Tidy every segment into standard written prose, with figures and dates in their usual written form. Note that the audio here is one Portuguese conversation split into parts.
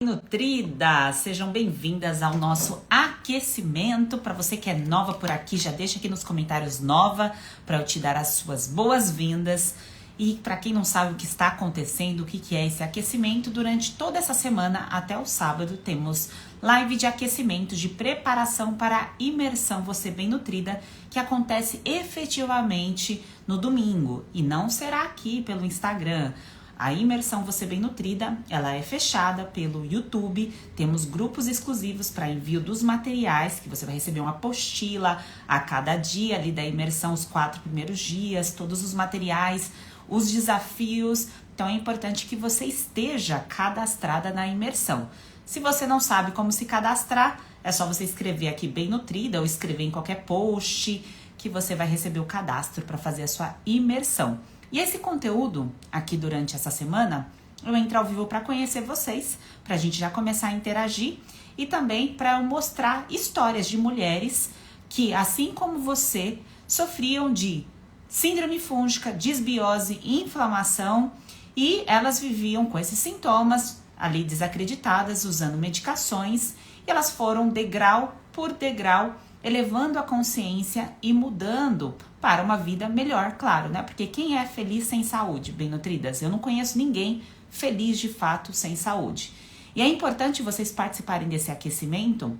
nutridas! Sejam bem-vindas ao nosso aquecimento. Para você que é nova por aqui, já deixa aqui nos comentários nova para eu te dar as suas boas-vindas. E para quem não sabe o que está acontecendo, o que é esse aquecimento, durante toda essa semana até o sábado temos live de aquecimento, de preparação para a imersão Você Bem Nutrida, que acontece efetivamente no domingo e não será aqui pelo Instagram. A imersão Você Bem Nutrida, ela é fechada pelo YouTube, temos grupos exclusivos para envio dos materiais, que você vai receber uma apostila a cada dia ali da imersão, os 4 primeiros dias, todos os materiais, os desafios. Então é importante que você esteja cadastrada na imersão. Se você não sabe como se cadastrar, é só você escrever aqui Bem Nutrida ou escrever em qualquer post que você vai receber o cadastro para fazer a sua imersão. E esse conteúdo, aqui durante essa semana, eu entro ao vivo para conhecer vocês, para a gente já começar a interagir e também para eu mostrar histórias de mulheres que, assim como você, sofriam de síndrome fúngica, desbiose, inflamação e elas viviam com esses sintomas ali desacreditadas, usando medicações, e elas foram degrau por degrau elevando a consciência e mudando para uma vida melhor, claro, né? Porque quem é feliz sem saúde, bem nutridas? Eu não conheço ninguém feliz de fato sem saúde. E é importante vocês participarem desse aquecimento,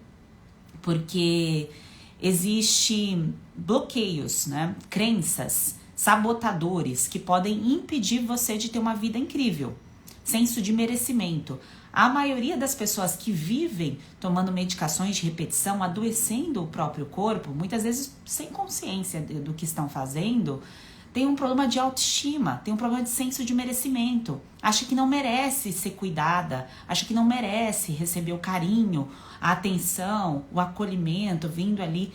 porque existe bloqueios, né? Crenças, sabotadores que podem impedir você de ter uma vida incrível. Senso de merecimento. A maioria das pessoas que vivem tomando medicações de repetição, adoecendo o próprio corpo, muitas vezes sem consciência do que estão fazendo, tem um problema de autoestima, tem um problema de senso de merecimento. Acha que não merece ser cuidada, acha que não merece receber o carinho, a atenção, o acolhimento vindo ali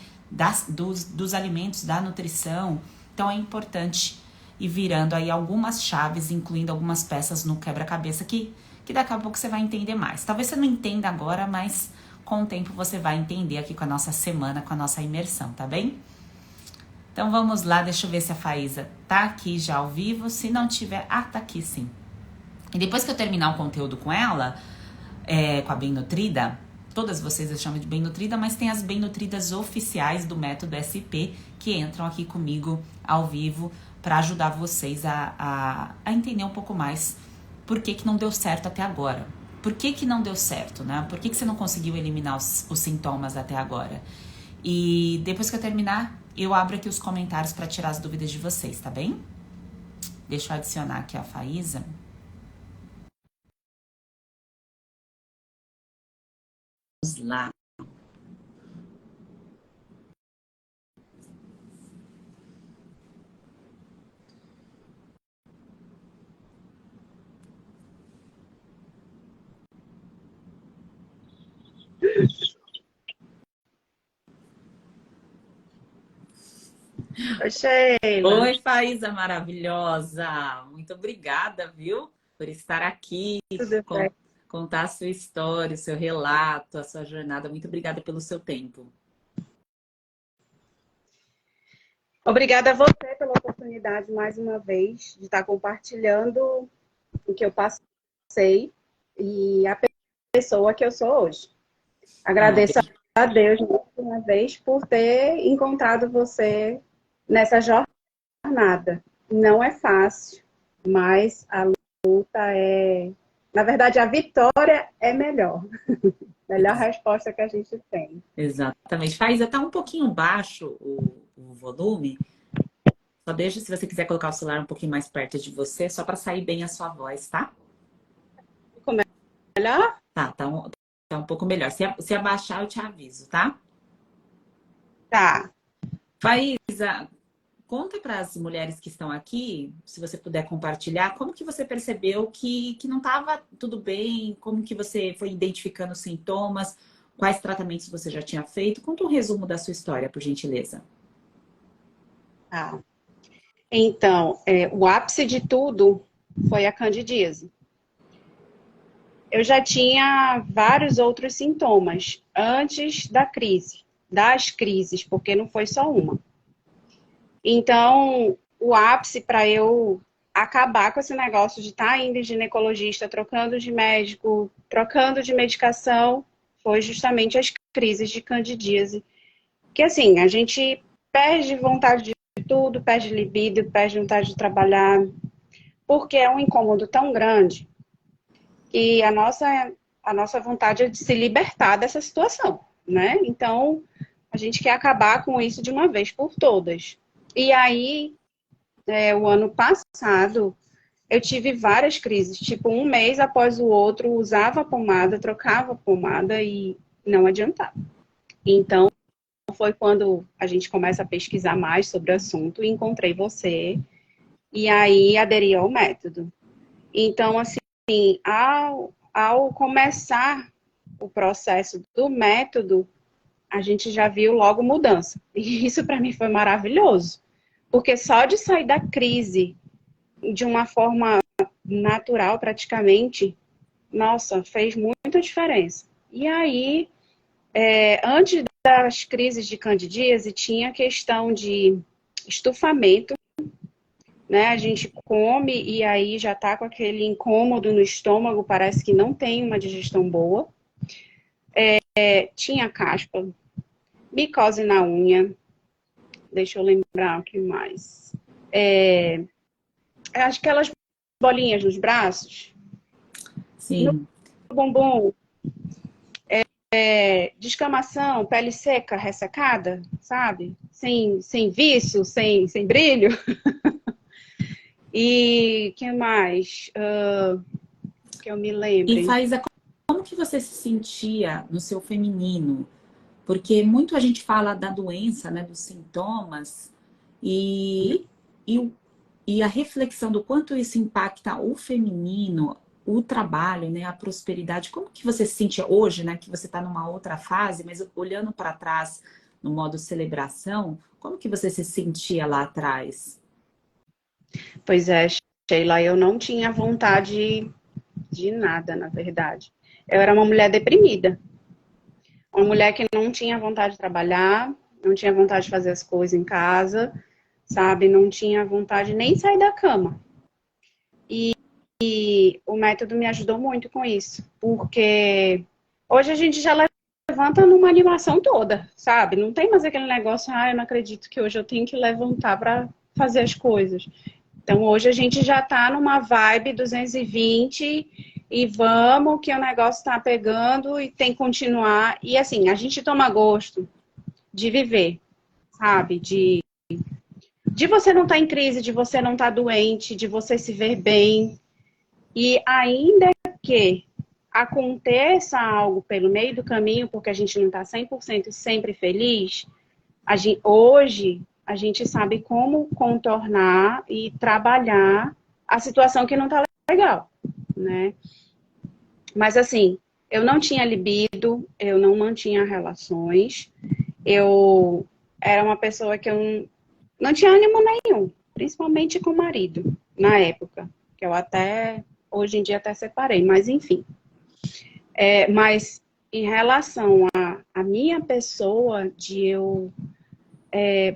dos alimentos, da nutrição. Então é importante ir virando aí algumas chaves, incluindo algumas peças no quebra-cabeça que daqui a pouco você vai entender mais. Talvez você não entenda agora, mas com o tempo você vai entender aqui com a nossa semana, com a nossa imersão, tá bem? Então vamos lá, deixa eu ver se a Faísa tá aqui já ao vivo. Se não tiver, tá aqui sim. E depois que eu terminar o conteúdo com ela, com a Bem Nutrida, todas vocês eu chamo de Bem Nutrida, mas tem as Bem Nutridas oficiais do Método SP que entram aqui comigo ao vivo para ajudar vocês a entender um pouco mais por que não deu certo até agora. Por que não deu certo, né? Por que você não conseguiu eliminar os sintomas até agora? E depois que eu terminar, eu abro aqui os comentários para tirar as dúvidas de vocês, tá bem? Deixa eu adicionar aqui a Faísa. Vamos lá. Oi, Sheila. Oi, Faísa maravilhosa. Muito obrigada, viu? Por estar aqui, Tudo bem? contar a sua história, o seu relato, a sua jornada. Muito obrigada pelo seu tempo. Obrigada a você pela oportunidade, mais uma vez, de estar compartilhando o que eu passei e a pessoa que eu sou hoje. Agradeço a Deus, mais uma vez, por ter encontrado você nessa jornada. Não é fácil, mas a luta é... Na verdade, a vitória é melhor. Melhor resposta que a gente tem. Exatamente. Faísa, tá um pouquinho baixo o volume. Só deixa, se você quiser colocar o celular um pouquinho mais perto de você, só para sair bem a sua voz, tá? Ficou melhor? Tá um pouco melhor. Se abaixar, eu te aviso, tá? Tá. Faísa, conta para as mulheres que estão aqui, se você puder compartilhar, como que você percebeu que não estava tudo bem, como que você foi identificando os sintomas, quais tratamentos você já tinha feito. Conta um resumo da sua história, por gentileza. Tá. Então, o ápice de tudo foi a candidíase. Eu já tinha vários outros sintomas antes das crises, porque não foi só uma. Então, o ápice para eu acabar com esse negócio de estar indo em ginecologista, trocando de médico, trocando de medicação, foi justamente as crises de candidíase. Que assim, a gente perde vontade de tudo, perde libido, perde vontade de trabalhar, porque é um incômodo tão grande que a nossa vontade é de se libertar dessa situação, né? Então, a gente quer acabar com isso de uma vez por todas. E aí, o ano passado, eu tive várias crises, tipo, um mês após o outro, usava a pomada, trocava a pomada e não adiantava. Então, foi quando a gente começa a pesquisar mais sobre o assunto e encontrei você, e aí aderi ao método. Então, assim, ao começar o processo do método, a gente já viu logo mudança. E isso para mim foi maravilhoso, porque só de sair da crise de uma forma natural, praticamente, nossa, fez muita diferença. E aí, antes das crises de candidíase, tinha a questão de estufamento, né? A gente come e aí já tá com aquele incômodo no estômago, parece que não tem uma digestão boa. Tinha caspa, micose na unha, deixa eu lembrar o que mais. Aquelas bolinhas nos braços, no Sim. bumbum, descamação, pele seca, ressecada, sabe? Sem viço, sem brilho. E que mais? Que eu me E lembre. Faiza, como que você se sentia no seu feminino? Porque muito a gente fala da doença, né, dos sintomas, e, e, e a reflexão do quanto isso impacta o feminino, o trabalho, né, a prosperidade. Como que você se sente hoje, né, que você está numa outra fase, mas olhando para trás no modo celebração, como que você se sentia lá atrás? Pois é, Sheila, eu não tinha vontade de nada, na verdade. Eu era uma mulher deprimida. Uma mulher que não tinha vontade de trabalhar, não tinha vontade de fazer as coisas em casa, sabe? Não tinha vontade nem de sair da cama. E o método me ajudou muito com isso, porque hoje a gente já levanta numa animação toda, sabe? Não tem mais aquele negócio, eu não acredito que hoje eu tenho que levantar para fazer as coisas. Então hoje a gente já tá numa vibe 220 e vamos que o negócio tá pegando e tem que continuar. E assim, a gente toma gosto de viver, sabe? De você não estar em crise, de você não estar doente, de você se ver bem. E ainda que aconteça algo pelo meio do caminho, porque a gente não está 100% sempre feliz, hoje a gente sabe como contornar e trabalhar a situação que não está legal, né? Mas assim, eu não tinha libido, eu não mantinha relações, eu era uma pessoa que eu não tinha ânimo nenhum, principalmente com o marido, na época, que eu até, hoje em dia até separei, mas enfim. Mas em relação à minha pessoa, de eu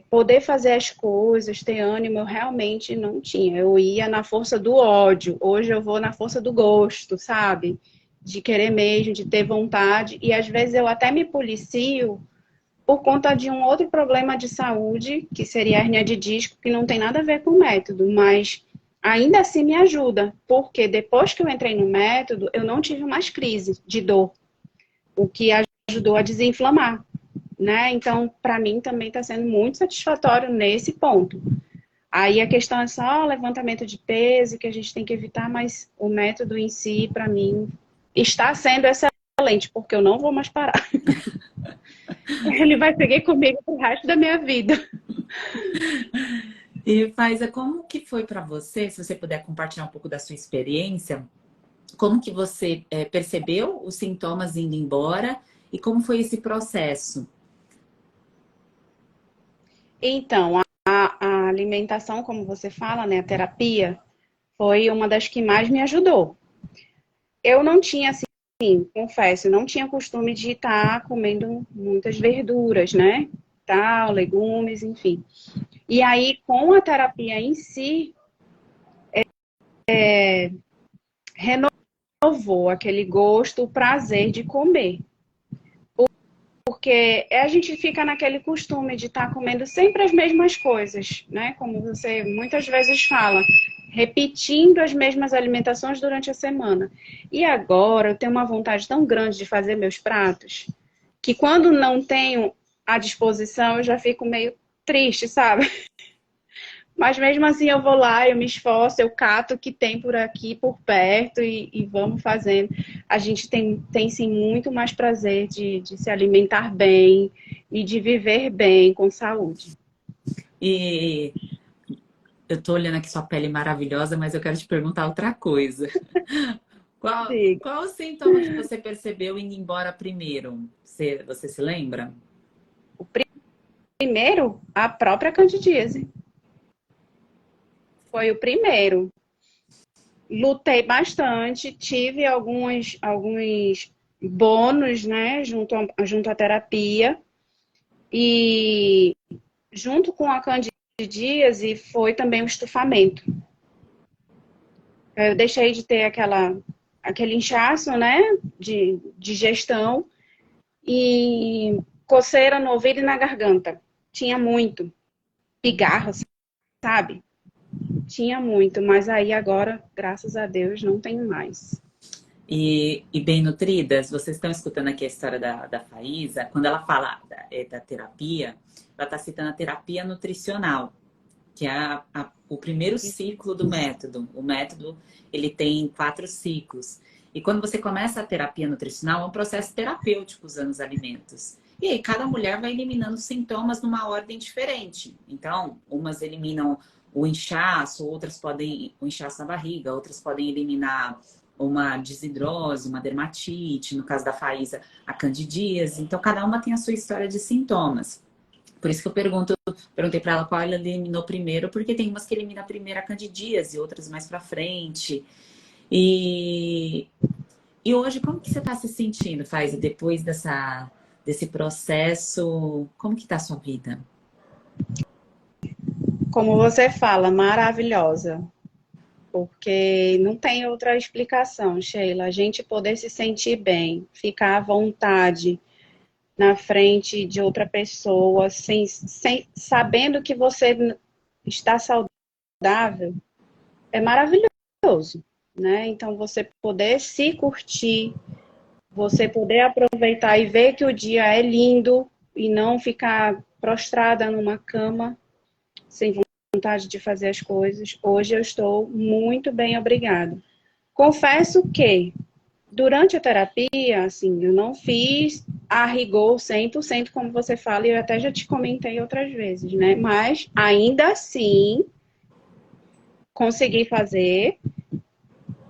poder fazer as coisas, ter ânimo, eu realmente não tinha. Eu ia na força do ódio. Hoje eu vou na força do gosto, sabe? De querer mesmo, de ter vontade. E às vezes eu até me policio por conta de um outro problema de saúde, que seria a hérnia de disco, que não tem nada a ver com o método, mas ainda assim me ajuda, porque depois que eu entrei no método, eu não tive mais crise de dor, o que ajudou a desinflamar, né? Então, para mim também está sendo muito satisfatório nesse ponto. Aí a questão é só levantamento de peso, que a gente tem que evitar, mas o método em si, para mim, está sendo excelente, porque eu não vou mais parar. Ele vai seguir comigo pro resto da minha vida. E Faiza, como que foi para você, se você puder compartilhar um pouco da sua experiência, como que você percebeu os sintomas indo embora e como foi esse processo? Então, a alimentação, como você fala, né, a terapia, foi uma das que mais me ajudou. Eu não tinha, assim, confesso, não tinha costume de estar comendo muitas verduras, né? Tal, legumes, enfim. E aí, com a terapia em si, renovou aquele gosto, o prazer de comer. Porque a gente fica naquele costume de estar comendo sempre as mesmas coisas, né? Como você muitas vezes fala, repetindo as mesmas alimentações durante a semana. E agora eu tenho uma vontade tão grande de fazer meus pratos, que quando não tenho à disposição, eu já fico meio triste, sabe? Mas mesmo assim eu vou lá, eu me esforço, eu cato o que tem por aqui, por perto e vamos fazendo. A gente tem sim muito mais prazer de se alimentar bem e de viver bem, com saúde. E eu tô olhando aqui sua pele maravilhosa, mas eu quero te perguntar outra coisa. Diga. Qual o sintoma que você percebeu indo embora primeiro? Você se lembra? O primeiro, a própria candidíase. Foi o primeiro. Lutei bastante, tive alguns bônus, né, junto à terapia. E junto com a candidíase foi também o estufamento. Eu deixei de ter aquele inchaço, né, de digestão e coceira no ouvido e na garganta. Tinha muito. Pigarro, sabe? Tinha muito, mas aí agora, graças a Deus, não tenho mais. E bem nutridas? Vocês estão escutando aqui a história da Faísa? Quando ela fala da terapia, ela está citando a terapia nutricional, que é o primeiro ciclo do método. O método, ele tem 4 ciclos. E quando você começa a terapia nutricional, é um processo terapêutico usando os alimentos. E aí, cada mulher vai eliminando sintomas numa ordem diferente. Então, umas eliminam o inchaço, outras podem, o inchaço na barriga, outras podem eliminar uma desidrose, uma dermatite, no caso da Faísa, a candidíase. Então, cada uma tem a sua história de sintomas. Por isso que eu perguntei para ela qual ela eliminou primeiro, porque tem umas que eliminam primeiro a candidíase, outras mais para frente. E, e hoje, como que você está se sentindo, Faísa, depois desse processo? Como que está a sua vida? Como você fala, maravilhosa. Porque não tem outra explicação, Sheila. A gente poder se sentir bem, ficar à vontade na frente de outra pessoa, sabendo que você está saudável, é maravilhoso, né? Então, você poder se curtir, você poder aproveitar e ver que o dia é lindo e não ficar prostrada numa cama sem vontade de fazer as coisas. Hoje eu estou muito bem, obrigada. Confesso que durante a terapia, assim, eu não fiz a rigor 100% como você fala, e eu até já te comentei outras vezes, né? Mas ainda assim consegui fazer.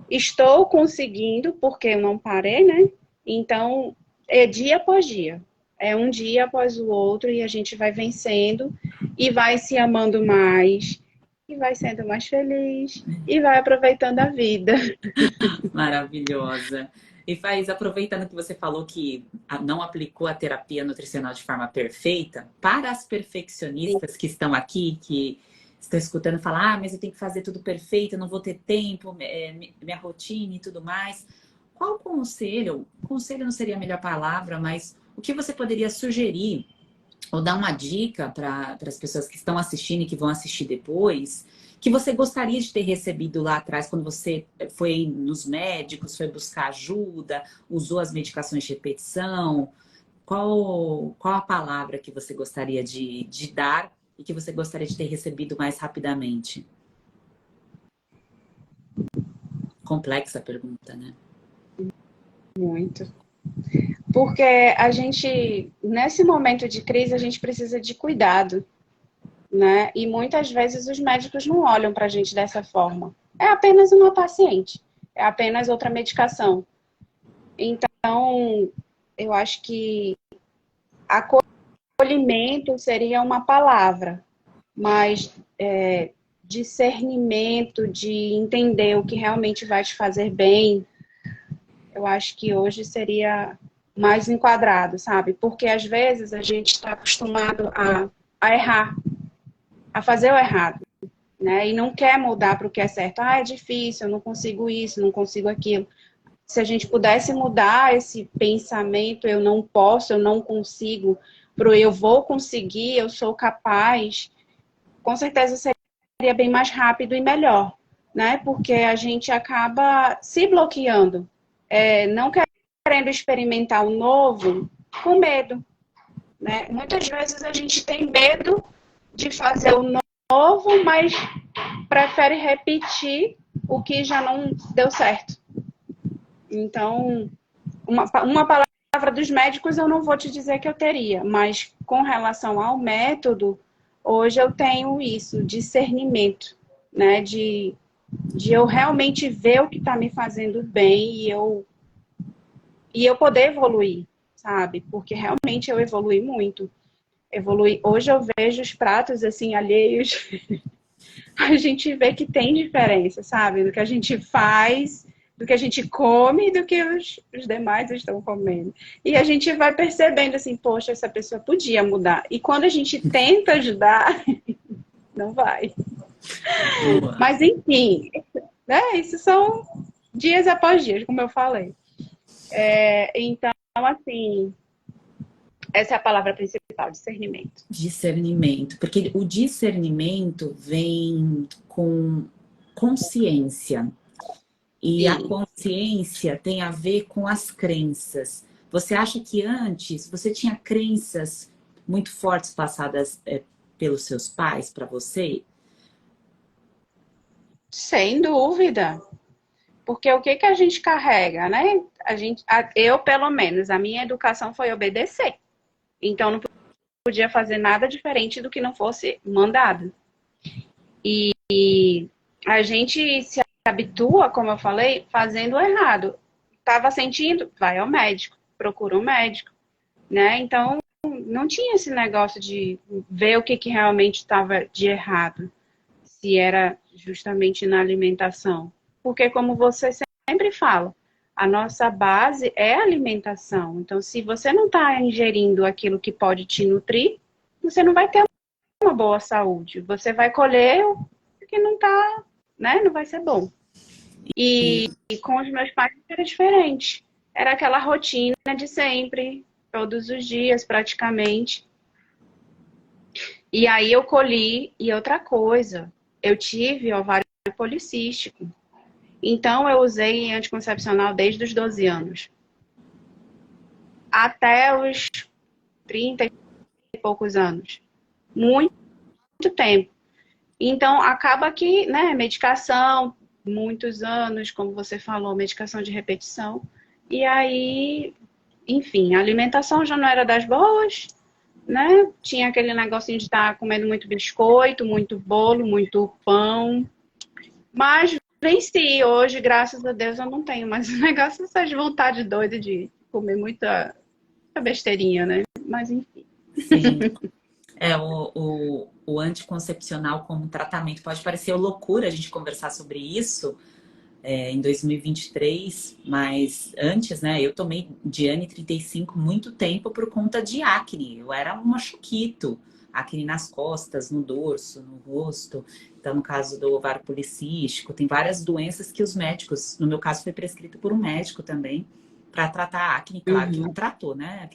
Estou conseguindo, porque eu não parei, né? Então, é dia após dia. É um dia após o outro e a gente vai vencendo e vai se amando mais e vai sendo mais feliz e vai aproveitando a vida. Maravilhosa. E Faiz, aproveitando que você falou que não aplicou a terapia nutricional de forma perfeita, para as perfeccionistas que estão aqui, que estão escutando falar, mas eu tenho que fazer tudo perfeito, eu não vou ter tempo, minha rotina e tudo mais. Qual conselho não seria a melhor palavra, mas o que você poderia sugerir ou dar uma dica para as pessoas que estão assistindo e que vão assistir depois, que você gostaria de ter recebido lá atrás, quando você foi nos médicos, foi buscar ajuda, usou as medicações de repetição? Qual a palavra que você gostaria de dar e que você gostaria de ter recebido mais rapidamente? Complexa a pergunta, né? Muito. Porque a gente, nesse momento de crise, a gente precisa de cuidado, né? E muitas vezes os médicos não olham para a gente dessa forma. É apenas uma paciente, é apenas outra medicação. Então, eu acho que acolhimento seria uma palavra, mas discernimento de entender o que realmente vai te fazer bem, eu acho que hoje seria mais enquadrado, sabe? Porque às vezes a gente está acostumado a errar, a fazer o errado. né? E não quer mudar para o que é certo. Ah, é difícil, eu não consigo isso, não consigo aquilo. Se a gente pudesse mudar esse pensamento, eu não posso, eu não consigo, pro eu vou conseguir, eu sou capaz, com certeza seria bem mais rápido e melhor, né? Porque a gente acaba se bloqueando, não querendo experimentar o novo com medo, né? Muitas vezes a gente tem medo de fazer o novo, mas prefere repetir o que já não deu certo. Então, uma palavra dos médicos eu não vou te dizer que eu teria, mas com relação ao método, hoje eu tenho isso, discernimento, né? De eu realmente ver o que está me fazendo bem e eu poder evoluir, sabe? Porque realmente eu evolui muito. Hoje eu vejo os pratos assim alheios, a gente vê que tem diferença, sabe? Do que a gente faz, do que a gente come e do que os demais estão comendo. E a gente vai percebendo assim, poxa, essa pessoa podia mudar. E quando a gente tenta ajudar, não vai. Boa. Mas enfim, né? Isso são dias após dias, como eu falei. Então, assim, essa é a palavra principal, discernimento. Discernimento, porque o discernimento vem com consciência. E a Sim. consciência tem a ver com as crenças. Você acha que antes você tinha crenças muito fortes passadas pelos seus pais para você? Sem dúvida. Porque o que que a gente carrega, né? Eu, pelo menos, a minha educação foi obedecer. Então, não podia fazer nada diferente do que não fosse mandado. E a gente se habitua, como eu falei, fazendo o errado. Tava sentindo? Vai ao médico, procura um médico, né? Então, não tinha esse negócio de ver o que que realmente estava de errado, se era justamente na alimentação. Porque, como você sempre fala, a nossa base é a alimentação. Então, se você não está ingerindo aquilo que pode te nutrir, você não vai ter uma boa saúde. Você vai colher o que não está, né? Não vai ser bom. E com os meus pais era diferente. Era aquela rotina de sempre, todos os dias praticamente. E aí eu colhi, e outra coisa, eu tive ovário policístico. Então eu usei anticoncepcional desde os 12 anos. Até os 30 e poucos anos. Muito tempo. Então acaba que, né, medicação, muitos anos, como você falou, medicação de repetição. E aí, enfim, a alimentação já não era das boas, né? Tinha aquele negocinho de estar comendo muito biscoito, muito bolo, muito pão. Mas venci. Hoje, graças a Deus, eu não tenho mais um negócio de vontade doida de comer muita besteirinha, né? Mas enfim. Sim. O anticoncepcional como tratamento pode parecer loucura a gente conversar sobre isso em 2023, mas antes, né, eu tomei Diane 35 muito tempo por conta de acne. Eu era uma choquito, acne nas costas, no dorso, no rosto. Então, no caso do ovário policístico, tem várias doenças que os médicos, no meu caso, foi prescrito por um médico também, para tratar a acne, claro que não Uhum. tratou, né?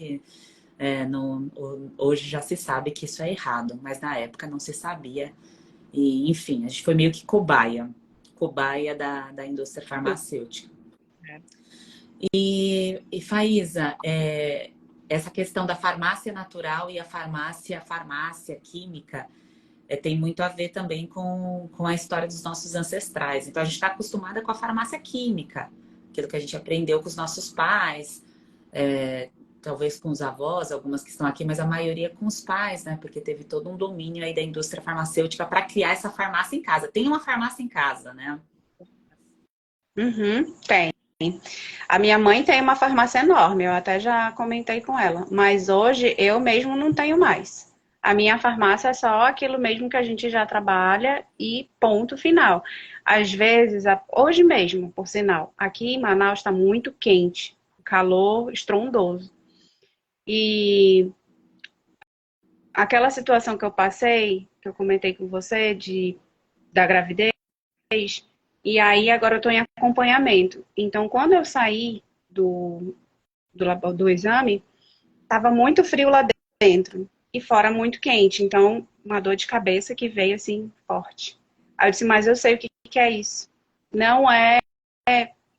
Hoje já se sabe que isso é errado, mas na época não se sabia. E, enfim, a gente foi meio que cobaia da indústria farmacêutica. E Faísa, essa questão da farmácia natural e a farmácia química, tem muito a ver também com a história dos nossos ancestrais. Então, a gente está acostumada com a farmácia química, aquilo que a gente aprendeu com os nossos pais, talvez com os avós, algumas que estão aqui, mas a maioria com os pais, né? Porque teve todo um domínio aí da indústria farmacêutica para criar essa farmácia em casa. Tem uma farmácia em casa, né? Uhum, tem. A minha mãe tem uma farmácia enorme, eu até já comentei com ela, mas hoje eu mesmo não tenho mais. A minha farmácia é só aquilo mesmo que a gente já trabalha e ponto final. Às vezes, hoje mesmo, por sinal, aqui em Manaus está muito quente, calor estrondoso. E aquela situação que eu passei, que eu comentei com você, de da gravidez. E aí agora eu estou em acompanhamento. Então, quando eu saí do exame, estava muito frio lá dentro e fora muito quente. Então, uma dor de cabeça que veio assim forte. Aí eu disse, mas eu sei o que é isso. Não é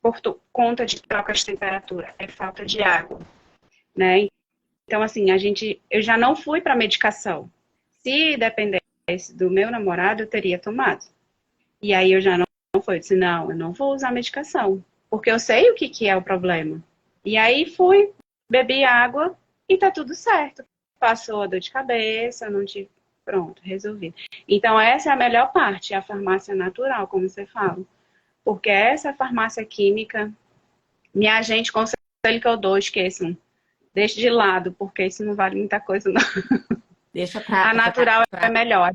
por conta de troca de temperatura, é falta de água, né? Então, assim, eu já não fui para medicação. Se dependesse do meu namorado, eu teria tomado. E aí eu já não fui. Eu disse, não, eu não vou usar medicação, porque eu sei o que é o problema. E aí fui, bebi água e tá tudo certo. Passou a dor de cabeça, não tive... Pronto, resolvi. Então, essa é a melhor parte, a farmácia natural, como você fala. Porque essa farmácia química, minha gente, conselho que eu dou, esqueçam. Deixe de lado, porque isso não vale muita coisa, não. Deixa A natural é melhor.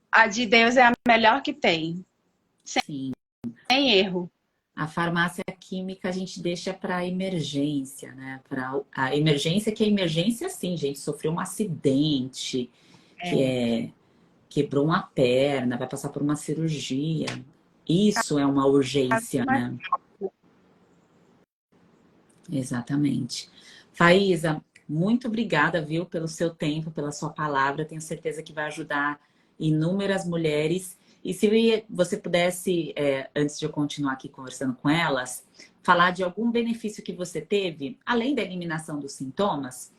A de Deus é a melhor que tem. Sim. Sem erro. A farmácia química a gente deixa para emergência, né? Para a emergência, que é emergência, sim, gente. Sofreu um acidente, quebrou uma perna, vai passar por uma cirurgia. Isso é uma urgência, né? Exatamente. Faísa, muito obrigada, viu, pelo seu tempo, pela sua palavra. Tenho certeza que vai ajudar inúmeras mulheres. E se você pudesse, antes de eu continuar aqui conversando com elas, falar de algum benefício que você teve, além da eliminação dos sintomas,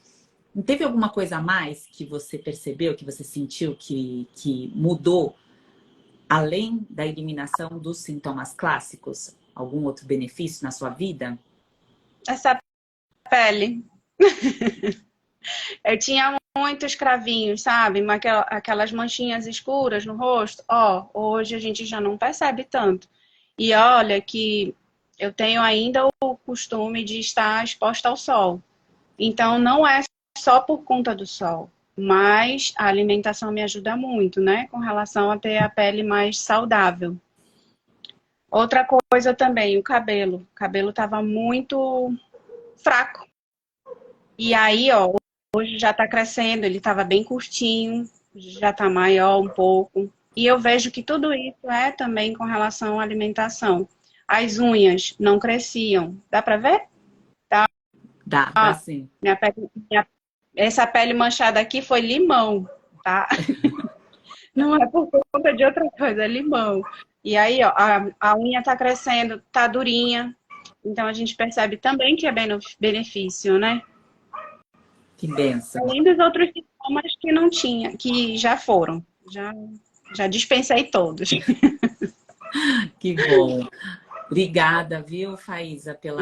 não teve alguma coisa a mais que você percebeu, que você sentiu que mudou, além da eliminação dos sintomas clássicos? Algum outro benefício na sua vida? Essa pele. Eu tinha muitos cravinhos, sabe? Aquelas manchinhas escuras no rosto. Ó, hoje a gente já não percebe tanto. E olha que eu tenho ainda o costume de estar exposta ao sol. Então, não é só por conta do sol, mas a alimentação me ajuda muito, né? Com relação a ter a pele mais saudável. Outra coisa também, o cabelo. O cabelo estava muito fraco. E aí, ó, hoje já está crescendo, ele estava bem curtinho, já está maior um pouco. E eu vejo que tudo isso é também com relação à alimentação. As unhas não cresciam. Dá para ver? Dá sim. Essa pele manchada aqui foi limão, tá? Não é por conta de outra coisa, é limão. E aí, ó, a unha tá crescendo, tá durinha. Então a gente percebe também que é benefício, né? Que benção. Além dos outros sintomas que não tinha, que já foram. Já dispensei todos. Que bom. Obrigada, viu, Faísa, pelo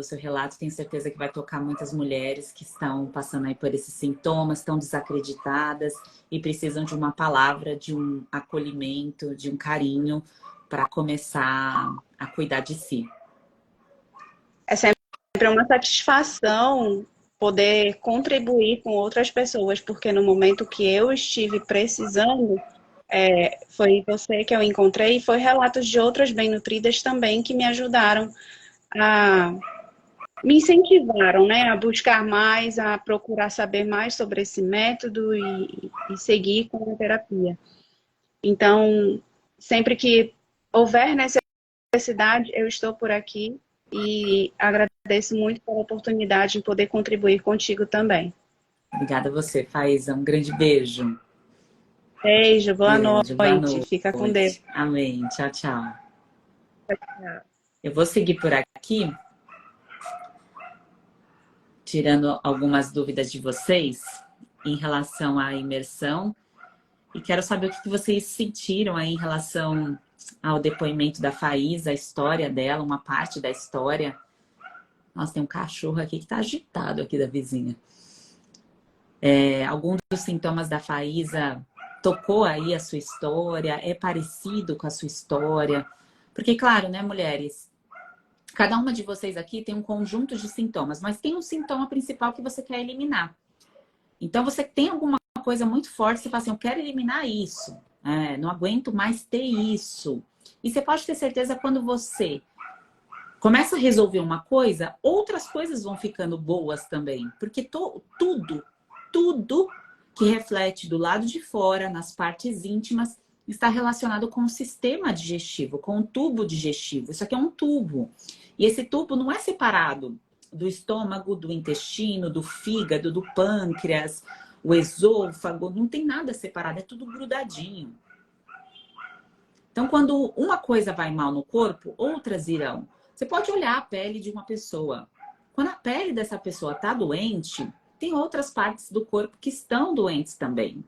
seu relato. Tenho certeza que vai tocar muitas mulheres que estão passando aí por esses sintomas, estão desacreditadas e precisam de uma palavra, de um acolhimento, de um carinho para começar a cuidar de si. É sempre uma satisfação poder contribuir com outras pessoas, porque no momento que eu estive precisando, foi você que eu encontrei e foi relatos de outras bem-nutridas também que me ajudaram me incentivaram, né, a buscar mais, a procurar saber mais sobre esse método e seguir com a terapia. Então, sempre que houver necessidade, eu estou por aqui e agradeço muito pela oportunidade de poder contribuir contigo também. Obrigada a você, Faísa. Um grande beijo. Beijo, boa Beijo, boa noite. noite. Fica com Deus. Amém. Tchau, tchau. Tchau. Eu vou seguir por aqui, tirando algumas dúvidas de vocês em relação à imersão. E quero saber o que vocês sentiram aí em relação ao depoimento da Faísa, a história dela, uma parte da história. Nossa, tem um cachorro aqui que tá agitado aqui da vizinha. Algum dos sintomas da Faísa tocou aí a sua história? É parecido com a sua história? Porque, claro, né, mulheres? Cada uma de vocês aqui tem um conjunto de sintomas, mas tem um sintoma principal que você quer eliminar. Então, você tem alguma coisa muito forte, você fala assim, eu quero eliminar isso. Não aguento mais ter isso. E você pode ter certeza quando você começa a resolver uma coisa, outras coisas vão ficando boas também. Porque tudo que reflete do lado de fora, nas partes íntimas, está relacionado com o sistema digestivo, com o tubo digestivo. Isso aqui é um tubo. E esse tubo não é separado do estômago, do intestino, do fígado, do pâncreas, o esôfago, não tem nada separado, é tudo grudadinho. Então, quando uma coisa vai mal no corpo, outras irão. Você pode olhar a pele de uma pessoa. Quando a pele dessa pessoa está doente, tem outras partes do corpo que estão doentes também.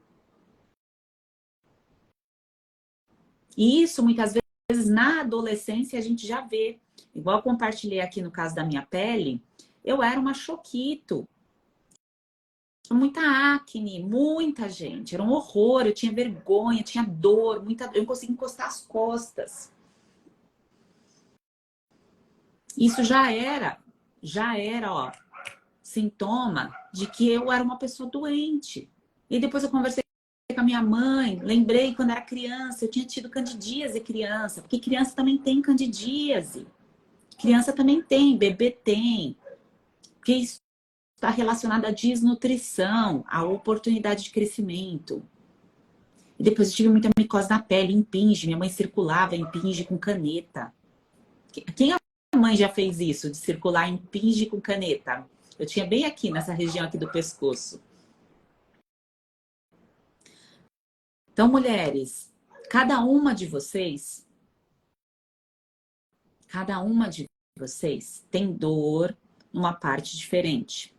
E isso, muitas vezes, na adolescência, a gente já vê. Igual eu compartilhei aqui no caso da minha pele, eu era uma choquito. Muita acne, muita gente. Era um horror, eu tinha vergonha, tinha dor, eu não conseguia encostar as costas. Isso já era, ó, sintoma de que eu era uma pessoa doente. E depois eu conversei com a minha mãe, lembrei quando era criança, eu tinha tido candidíase criança, porque criança também tem candidíase. Criança também tem, bebê tem. Porque isso está relacionado à desnutrição, à oportunidade de crescimento. E depois eu tive muita micose na pele, impinge. Minha mãe circulava impinge com caneta. Quem a mãe já fez isso, de circular impinge com caneta? Eu tinha bem aqui, nessa região aqui do pescoço. Então, mulheres, cada uma de vocês tem dor numa parte diferente.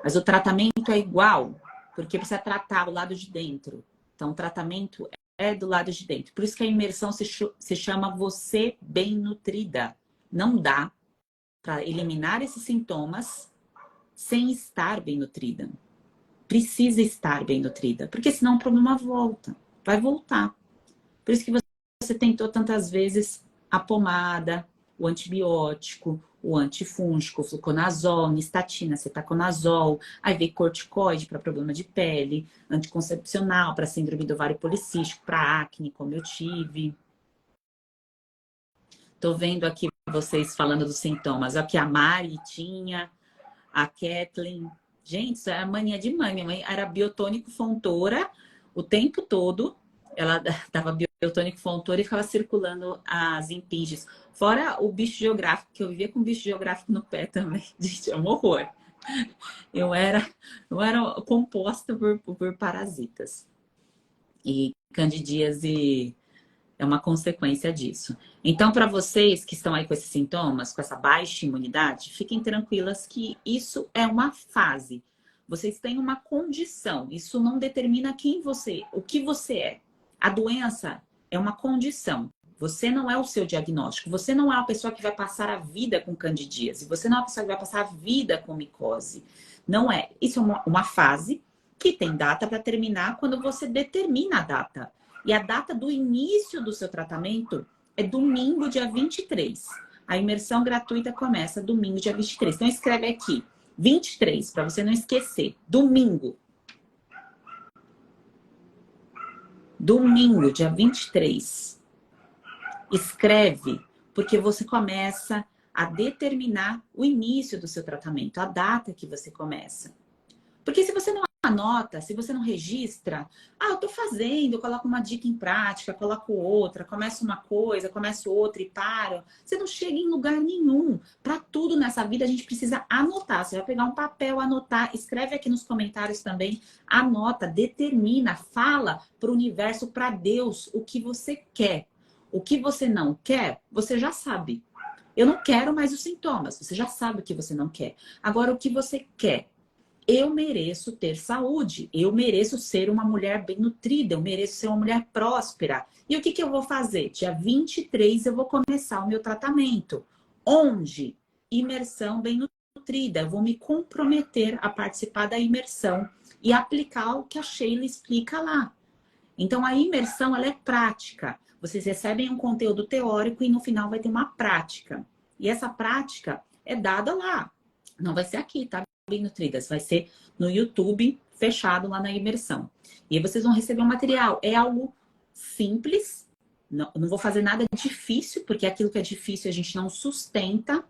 Mas o tratamento é igual, porque precisa tratar o lado de dentro. Então, o tratamento é do lado de dentro. Por isso que a imersão se chama Você Bem Nutrida. Não dá para eliminar esses sintomas sem estar bem nutrida. Precisa estar bem nutrida, porque senão o problema volta. Vai voltar. Por isso que você tentou tantas vezes a pomada, o antibiótico, o antifúngico, o fluconazol, nistatina, cetaconazol, aí veio corticoide para problema de pele, anticoncepcional para síndrome do ovário policístico, para acne, como eu tive. Tô vendo aqui vocês falando dos sintomas. Aqui a Mari tinha, a Kathleen. Gente, isso é a mania de mãe. Minha mãe era biotônico fontora o tempo todo. Ela dava biotônico fontora e ficava circulando as impinges. Fora o bicho geográfico, que eu vivia com bicho geográfico no pé também. Gente, é um horror. Eu era composta por parasitas. E candidíase é uma consequência disso. Então, para vocês que estão aí com esses sintomas, com essa baixa imunidade, fiquem tranquilas que isso é uma fase. Vocês têm uma condição. Isso não determina o que você é. A doença é uma condição. Você não é o seu diagnóstico. Você não é a pessoa que vai passar a vida com candidíase. Você não é a pessoa que vai passar a vida com micose. Não é. Isso é uma fase que tem data para terminar quando você determina a data. E a data do início do seu tratamento é domingo, dia 23. A imersão gratuita começa domingo, dia 23. Então escreve aqui, 23, para você não esquecer. Domingo. Domingo, dia 23. Escreve, porque você começa a determinar o início do seu tratamento, a data que você começa. Porque se você não anota, se você não registra, eu tô fazendo, eu coloco uma dica em prática, coloco outra, começo uma coisa, começo outra e paro. Você não chega em lugar nenhum. Para tudo nessa vida a gente precisa anotar. Você vai pegar um papel, anotar, escreve aqui nos comentários também, anota, determina, fala para o universo, para Deus, o que você quer. O que você não quer, você já sabe. Eu não quero mais os sintomas, você já sabe o que você não quer. Agora, o que você quer? Eu mereço ter saúde, eu mereço ser uma mulher bem nutrida, eu mereço ser uma mulher próspera. E o que eu vou fazer? Dia 23 eu vou começar o meu tratamento. Onde? Imersão bem nutrida. Eu vou me comprometer a participar da imersão e aplicar o que a Sheila explica lá. Então a imersão ela é prática. Vocês recebem um conteúdo teórico e no final vai ter uma prática. E essa prática é dada lá. Não vai ser aqui, tá? Bem nutridas, vai ser no YouTube, fechado lá na imersão. E aí vocês vão receber um material. É algo simples, não vou fazer nada difícil, porque aquilo que é difícil a gente não sustenta.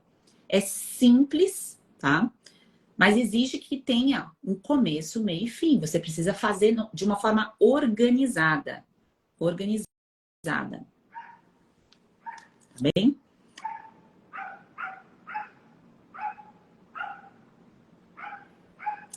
É simples, tá? Mas exige que tenha um começo, meio e fim. Você precisa fazer de uma forma organizada. Organizada. Tá bem?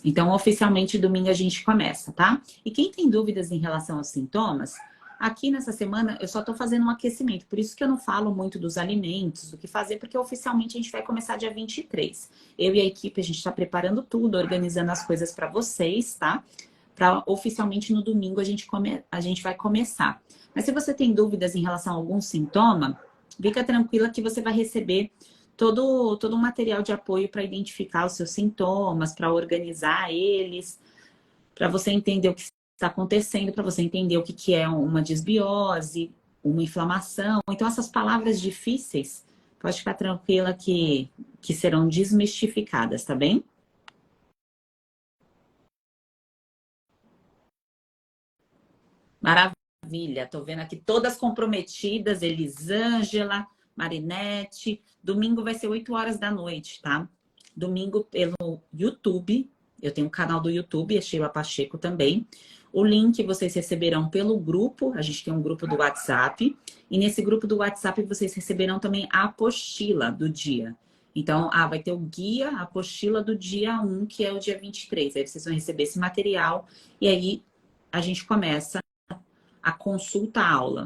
Então, oficialmente, domingo a gente começa, tá? E quem tem dúvidas em relação aos sintomas, aqui nessa semana eu só tô fazendo um aquecimento. Por isso que eu não falo muito dos alimentos, do que fazer, porque oficialmente a gente vai começar dia 23. Eu e a equipe, a gente tá preparando tudo, organizando as coisas para vocês, tá? Para oficialmente no domingo a gente vai começar. Mas se você tem dúvidas em relação a algum sintoma, fica tranquila que você vai receber todo um material de apoio para identificar os seus sintomas, para organizar eles, para você entender o que está acontecendo, para você entender o que é uma disbiose, uma inflamação. Então, essas palavras difíceis, pode ficar tranquila que serão desmistificadas, tá bem? Maravilha, tô vendo aqui todas comprometidas, Elisângela, Marinete. Domingo vai ser 8 horas da noite, tá? Domingo pelo YouTube. Eu tenho um canal do YouTube, é Sheila Pacheco também. O link vocês receberão pelo grupo, a gente tem um grupo do WhatsApp. E nesse grupo do WhatsApp vocês receberão também a apostila do dia. Então, vai ter o guia, a apostila do dia 1, que é o dia 23. Aí vocês vão receber esse material e aí a gente começa a consulta aula.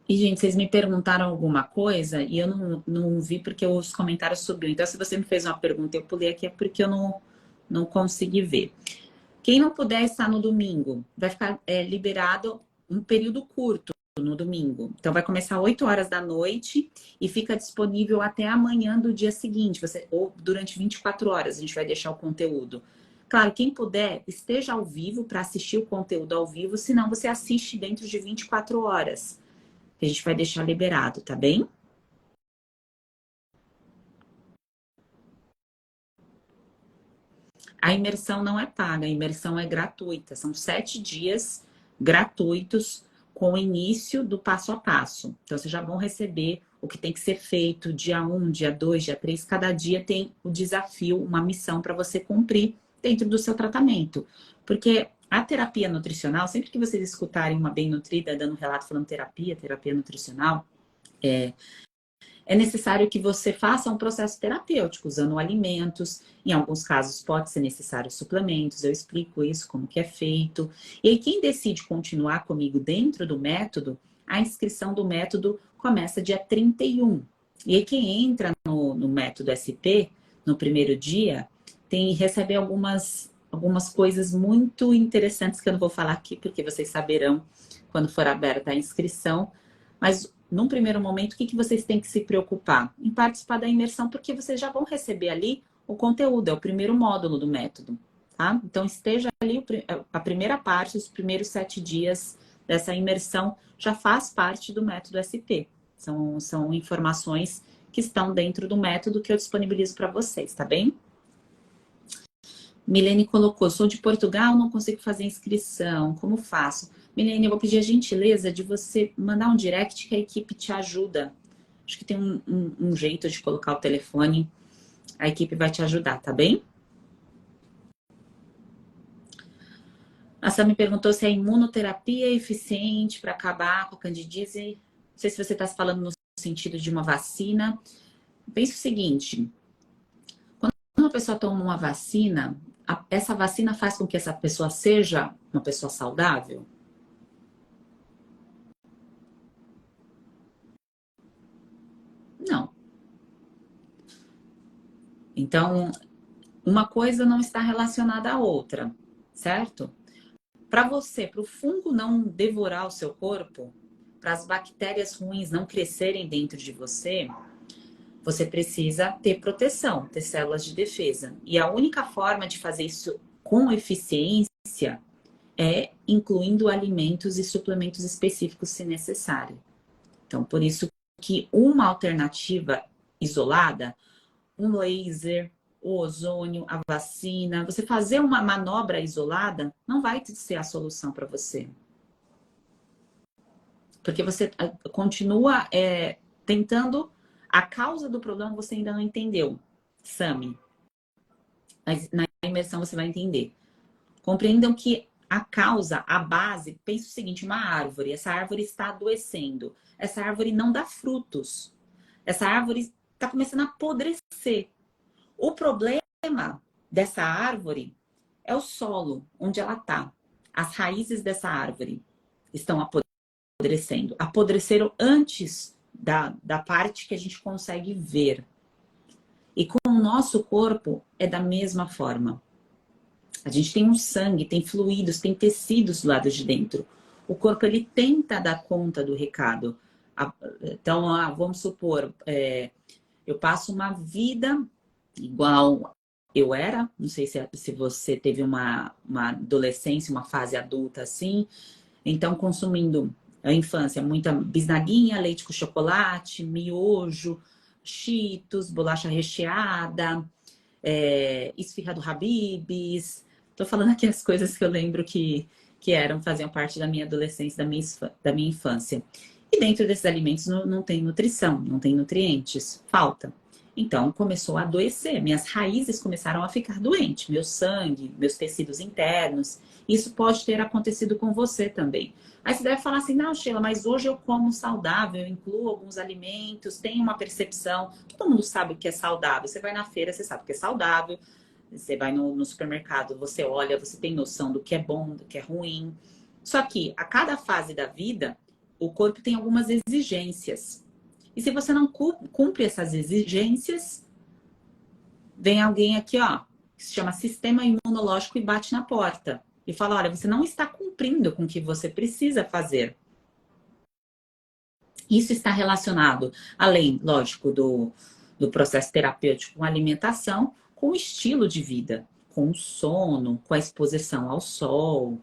E, gente, vocês me perguntaram alguma coisa e eu não vi porque os comentários subiu. Então, se você me fez uma pergunta e eu pulei aqui, é porque eu não consegui ver. Quem não puder estar no domingo, vai ficar liberado um período curto no domingo. Então, vai começar 8 horas da noite e fica disponível até amanhã do dia seguinte, ou durante 24 horas a gente vai deixar o conteúdo. Claro, quem puder, esteja ao vivo para assistir o conteúdo ao vivo, senão você assiste dentro de 24 horas, que a gente vai deixar liberado, tá bem? A imersão não é paga, a imersão é gratuita. São 7 dias gratuitos com o início do passo a passo. Então, vocês já vão receber o que tem que ser feito dia 1, dia 2, dia 3. Cada dia tem o desafio, uma missão para você cumprir dentro do seu tratamento. Porque a terapia nutricional, sempre que vocês escutarem uma bem nutrida dando relato falando terapia nutricional, é necessário que você faça um processo terapêutico, usando alimentos. Em alguns casos, pode ser necessário suplementos. Eu explico isso, como que é feito. E aí, quem decide continuar comigo dentro do método, a inscrição do método começa dia 31. E aí, quem entra no método SP, no primeiro dia, recebe algumas coisas muito interessantes que eu não vou falar aqui, porque vocês saberão quando for aberta a inscrição. Mas num primeiro momento, o que vocês têm que se preocupar? Em participar da imersão, porque vocês já vão receber ali o conteúdo, é o primeiro módulo do método, tá? Então, esteja ali, a primeira parte, os primeiros 7 dias dessa imersão já faz parte do método SP. São informações que estão dentro do método que eu disponibilizo para vocês, tá bem? Milene colocou, sou de Portugal, não consigo fazer inscrição, como faço? Milene, eu vou pedir a gentileza de você mandar um direct que a equipe te ajuda. Acho que tem um jeito de colocar o telefone, a equipe vai te ajudar, tá bem? A Sam me perguntou se a imunoterapia é eficiente para acabar com a candidíase. Não sei se você está falando no sentido de uma vacina. Pense o seguinte, quando uma pessoa toma uma vacina, essa vacina faz com que essa pessoa seja uma pessoa saudável? Não. Então, uma coisa não está relacionada à outra, certo? Para o fungo não devorar o seu corpo, para as bactérias ruins não crescerem dentro de você, você precisa ter proteção, ter células de defesa. E a única forma de fazer isso com eficiência é incluindo alimentos e suplementos específicos, se necessário. Então, por isso que uma alternativa isolada, um laser, o ozônio, a vacina, você fazer uma manobra isolada não vai ser a solução para você. Porque você continua tentando... A causa do problema você ainda não entendeu, Sami. Mas na imersão você vai entender. Compreendam que a causa, a base, pensa o seguinte, uma árvore. Essa árvore está adoecendo. Essa árvore não dá frutos. Essa árvore está começando a apodrecer. O problema dessa árvore é o solo onde ela está. As raízes dessa árvore estão apodrecendo. Apodreceram antes da parte que a gente consegue ver. E com o nosso corpo é da mesma forma. A gente tem um sangue, tem fluidos, tem tecidos do lado de dentro. O corpo, ele tenta dar conta do recado. Então, vamos supor, eu passo uma vida igual eu era. Não sei se você teve uma adolescência, uma fase adulta assim. Então, consumindo a infância, muita bisnaguinha, leite com chocolate, miojo, Cheetos, bolacha recheada, esfirra do Habib's. Tô falando aqui as coisas que eu lembro que faziam parte da minha adolescência, da minha infância. E dentro desses alimentos não tem nutrição, não tem nutrientes, falta. Então começou a adoecer, minhas raízes começaram a ficar doentes, meu sangue, meus tecidos internos. Isso pode ter acontecido com você também. Aí você deve falar assim, não, Sheila, mas hoje eu como saudável, eu incluo alguns alimentos, tenho uma percepção. Todo mundo sabe o que é saudável. Você vai na feira, você sabe o que é saudável. Você vai no supermercado, você olha, você tem noção do que é bom, do que é ruim. Só que a cada fase da vida, o corpo tem algumas exigências. E se você não cumpre essas exigências, vem alguém aqui, ó, que se chama sistema imunológico e bate na porta. E fala, olha, você não está cumprindo com o que você precisa fazer. Isso está relacionado, além, lógico, do processo terapêutico com a alimentação, com o estilo de vida, com o sono, com a exposição ao sol,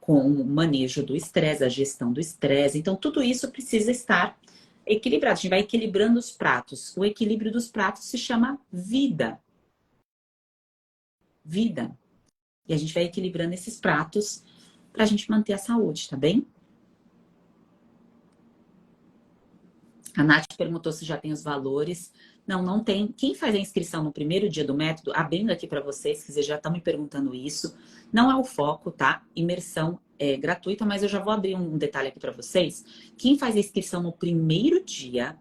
com o manejo do estresse, a gestão do estresse. Então, tudo isso precisa estar equilibrado. A gente vai equilibrando os pratos. O equilíbrio dos pratos se chama vida. Vida. E a gente vai equilibrando esses pratos para a gente manter a saúde, tá bem? A Nath perguntou se já tem os valores. Não, não tem. Quem faz a inscrição no primeiro dia do método, abrindo aqui para vocês, que vocês já estão me perguntando isso, não é o foco, tá? Imersão é gratuita, mas eu já vou abrir um detalhe aqui para vocês. Quem faz a inscrição no primeiro dia,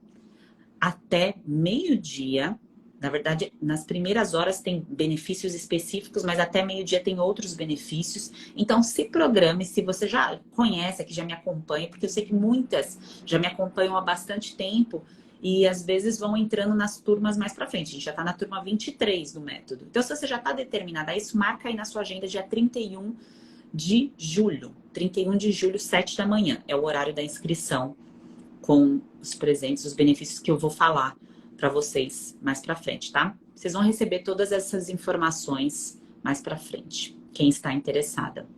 até meio-dia, na verdade, nas primeiras horas tem benefícios específicos, mas até meio-dia tem outros benefícios. Então, se programe, se você já conhece, aqui já me acompanha, porque eu sei que muitas já me acompanham há bastante tempo e às vezes vão entrando nas turmas mais para frente. A gente já está na turma 23 do método. Então, se você já está determinada a isso, marca aí na sua agenda dia 31 de julho. 31 de julho, 7 da manhã. É o horário da inscrição com os presentes, os benefícios que eu vou falar para vocês mais para frente, tá? Vocês vão receber todas essas informações mais para frente, quem está interessada.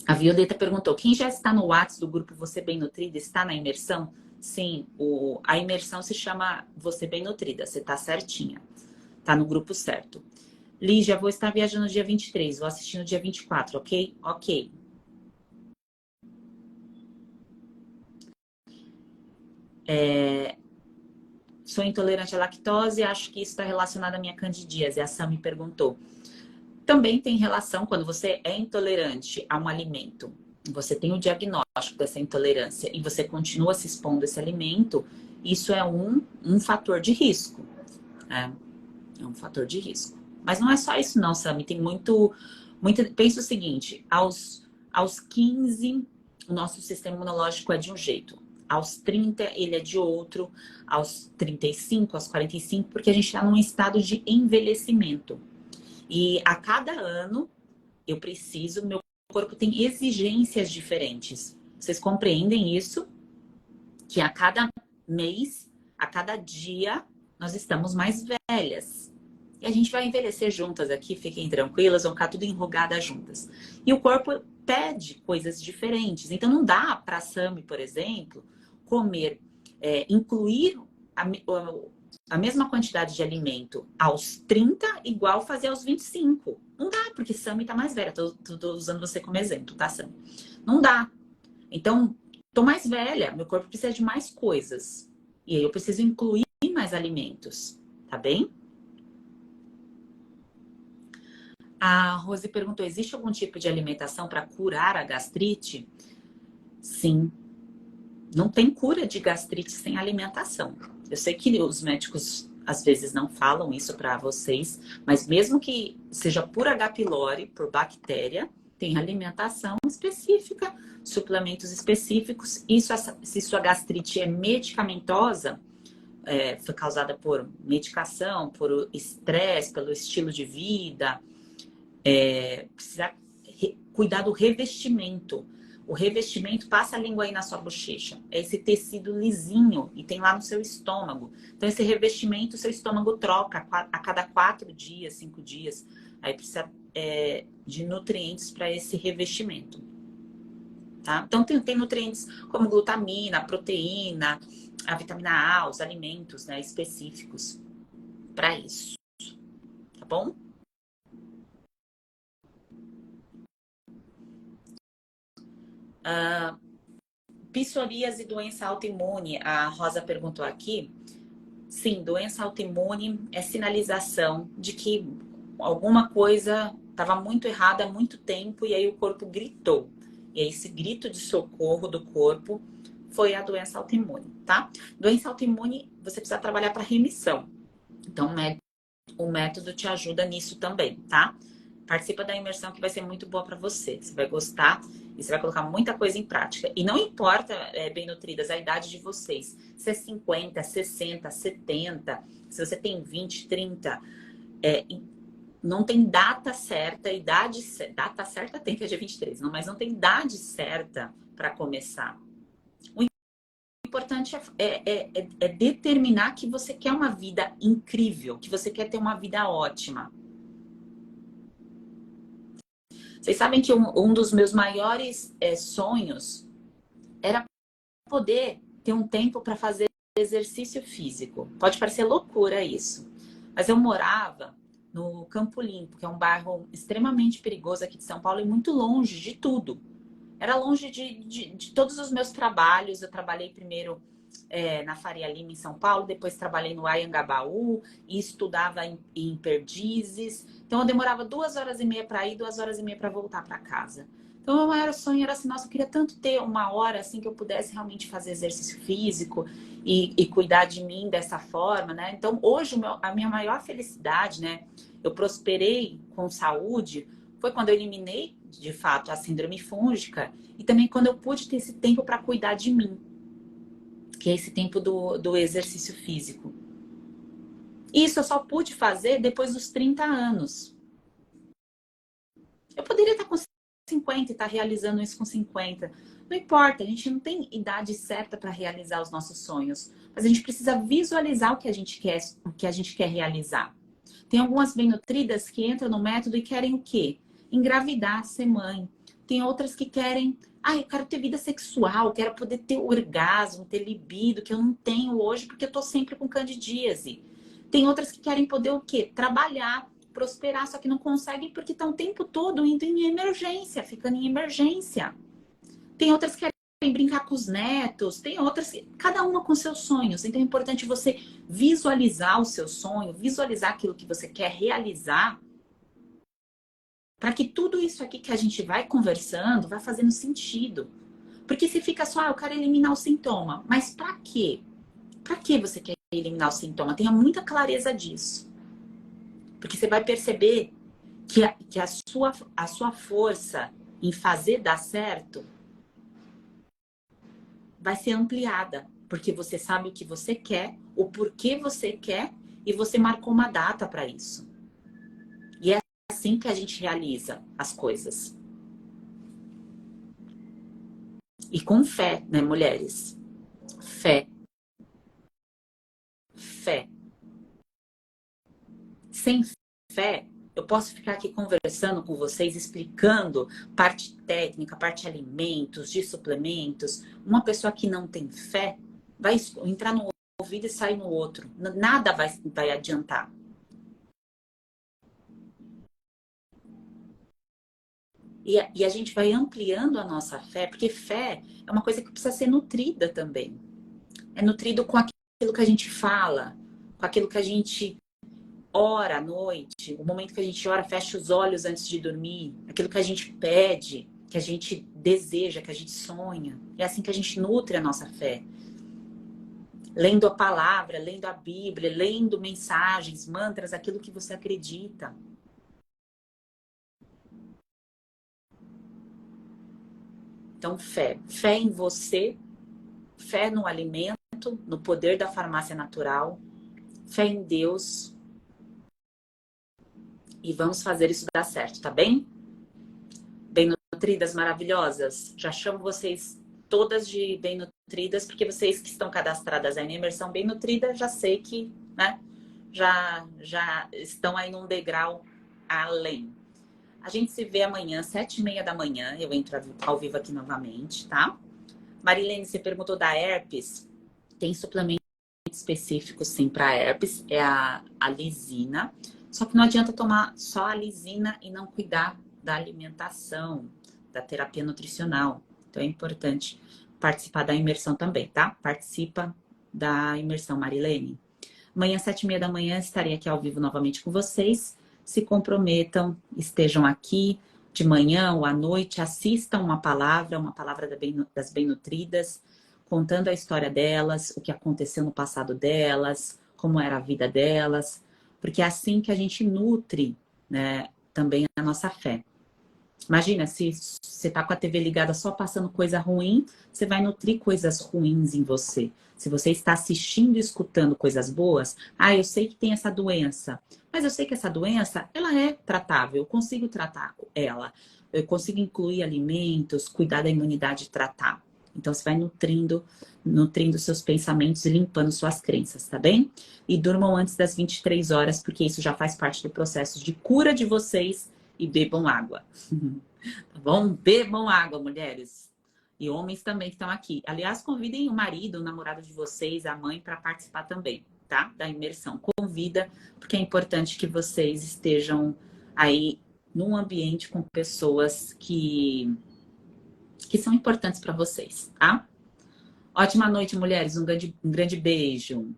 A Violeta perguntou, quem já está no WhatsApp do grupo Você Bem Nutrida está na imersão? Sim, a imersão se chama Você Bem Nutrida, você tá certinha, tá no grupo certo. Lígia, vou estar viajando no dia 23, vou assistir no dia 24, ok? Ok. Sou intolerante à lactose e acho que isso está relacionado à minha candidíase. A Sam me perguntou. Também tem relação quando você é intolerante a um alimento. Você tem o diagnóstico dessa intolerância e você continua se expondo a esse alimento. Isso é um fator de risco. É um fator de risco. Mas não é só isso não, Sam. Tem muito... Pensa o seguinte. Aos 15, o nosso sistema imunológico é de um jeito. Aos 30, ele é de outro. Aos 35, aos 45, porque a gente está num estado de envelhecimento. E a cada ano, meu corpo tem exigências diferentes. Vocês compreendem isso? Que a cada mês, a cada dia, nós estamos mais velhas. E a gente vai envelhecer juntas aqui, fiquem tranquilas, vão ficar tudo enrugadas juntas. E o corpo pede coisas diferentes. Então não dá para a Sami, por exemplo, comer, incluir a mesma quantidade de alimento aos 30 igual fazer aos 25. Não dá, porque Sami tá mais velha. Tô usando você como exemplo, tá, Sami? Não dá. Então, tô mais velha, meu corpo precisa de mais coisas. E aí eu preciso incluir mais alimentos, tá bem? A Rose perguntou, existe algum tipo de alimentação para curar a gastrite? Sim. Não tem cura de gastrite sem alimentação. Eu sei que os médicos às vezes não falam isso para vocês, mas mesmo que seja por H. pylori, por bactéria, tem alimentação específica, suplementos específicos. Isso, se sua gastrite é medicamentosa, foi causada por medicação, por estresse, pelo estilo de vida, precisa cuidar do revestimento. O revestimento passa a língua aí na sua bochecha. É esse tecido lisinho e tem lá no seu estômago. Então, esse revestimento, o seu estômago troca a cada 4 dias, 5 dias. Aí precisa de nutrientes para esse revestimento. Tá? Então, tem nutrientes como glutamina, proteína, a vitamina A, os alimentos, né, específicos para isso. Tá bom? Psoríase e doença autoimune, a Rosa perguntou aqui. Sim, doença autoimune é sinalização de que alguma coisa estava muito errada há muito tempo e aí o corpo gritou. E aí esse grito de socorro do corpo foi a doença autoimune, tá? Doença autoimune, você precisa trabalhar para remissão. Então, o método te ajuda nisso também, tá? Participa da imersão que vai ser muito boa para você. Você vai gostar e você vai colocar muita coisa em prática. E não importa, bem nutridas, a idade de vocês. Se é 50, 60, 70, se você tem 20, 30, não tem data certa, data certa tem que é dia 23, não, mas não tem idade certa para começar. O importante é determinar que você quer uma vida incrível, que você quer ter uma vida ótima. Vocês sabem que um dos meus maiores sonhos era poder ter um tempo para fazer exercício físico. Pode parecer loucura isso, mas eu morava no Campo Limpo, que é um bairro extremamente perigoso aqui de São Paulo e muito longe de tudo. Era longe de todos os meus trabalhos. Eu trabalhei primeiro na Faria Lima, em São Paulo. Depois trabalhei no Anhangabaú e estudava em Perdizes. Então, eu demorava 2h30 para ir, 2h30 para voltar para casa. Então, o meu maior sonho era assim, nossa, eu queria tanto ter uma hora assim que eu pudesse realmente fazer exercício físico e cuidar de mim dessa forma, né? Então, hoje, a minha maior felicidade, né? Eu prosperei com saúde, foi quando eu eliminei, de fato, a síndrome fúngica e também quando eu pude ter esse tempo para cuidar de mim, que é esse tempo do exercício físico. Isso eu só pude fazer depois dos 30 anos. Eu poderia estar com 50 e estar realizando isso com 50. Não importa, a gente não tem idade certa para realizar os nossos sonhos, mas a gente precisa visualizar o que a gente quer realizar. Tem algumas bem nutridas que entram no método e querem o quê? Engravidar, ser mãe. Tem outras que querem, eu quero ter vida sexual, quero poder ter orgasmo, ter libido, que eu não tenho hoje porque eu tô sempre com candidíase. Tem outras que querem poder o quê? Trabalhar, prosperar, só que não conseguem porque estão o tempo todo indo em emergência, ficando em emergência. Tem outras que querem brincar com os netos, tem outras, cada uma com seus sonhos. Então é importante você visualizar o seu sonho, visualizar aquilo que você quer realizar, para que tudo isso aqui que a gente vai conversando vá fazendo sentido. Porque se fica só, eu quero eliminar o sintoma. Mas para quê? Para que você quer eliminar o sintoma? Tenha muita clareza disso. Porque você vai perceber que a sua força em fazer dar certo vai ser ampliada. Porque você sabe o que você quer, o porquê você quer e você marcou uma data para isso. E é assim que a gente realiza as coisas. E com fé, né, mulheres? Fé. Fé. Sem fé, eu posso ficar aqui conversando com vocês, explicando parte técnica, parte alimentos, de suplementos. Uma pessoa que não tem fé vai entrar no ouvido e sair no outro. Nada vai adiantar. E a gente vai ampliando a nossa fé, porque fé é uma coisa que precisa ser nutrida também. É nutrido com aquilo que a gente fala, com aquilo que a gente ora à noite, o momento que a gente ora, fecha os olhos antes de dormir, aquilo que a gente pede, que a gente deseja, que a gente sonha. É assim que a gente nutre a nossa fé. Lendo a palavra, lendo a Bíblia, lendo mensagens, mantras, aquilo que você acredita. Então, fé. Fé em você, fé no alimento, no poder da farmácia natural, fé em Deus. E vamos fazer isso dar certo, tá bem? Bem nutridas, maravilhosas. Já chamo vocês todas de bem nutridas, porque vocês que estão cadastradas aí na imersão bem nutrida, já sei que, né, já estão aí num degrau além. A gente se vê amanhã, 7h30 da manhã. Eu entro ao vivo aqui novamente, tá? Marilene, você perguntou da herpes. Tem suplemento específico, sim, para herpes. É a lisina. Só que não adianta tomar só a lisina e não cuidar da alimentação, da terapia nutricional. Então é importante participar da imersão também, tá? Participa da imersão, Marilene. Amanhã, 7h30 da manhã, estarei aqui ao vivo novamente com vocês. Se comprometam, estejam aqui de manhã ou à noite, assistam uma palavra das bem-nutridas, contando a história delas, o que aconteceu no passado delas, como era a vida delas, porque é assim que a gente nutre, né, também a nossa fé. Imagina, se você tá com a TV ligada só passando coisa ruim, você vai nutrir coisas ruins em você. Se você está assistindo e escutando coisas boas, eu sei que tem essa doença, mas eu sei que essa doença, ela é tratável, eu consigo tratar ela. Eu consigo incluir alimentos, cuidar da imunidade e tratar. Então, você vai nutrindo seus pensamentos e limpando suas crenças, tá bem? E durmam antes das 23 horas, porque isso já faz parte do processo de cura de vocês. E bebam água. Tá bom? Bebam água, mulheres. E homens também que estão aqui. Aliás, convidem o marido, o namorado de vocês, a mãe, para participar também, tá? Da imersão. Convida, porque é importante que vocês estejam aí num ambiente com pessoas que são importantes para vocês, tá? Ótima noite, mulheres. Um grande beijo.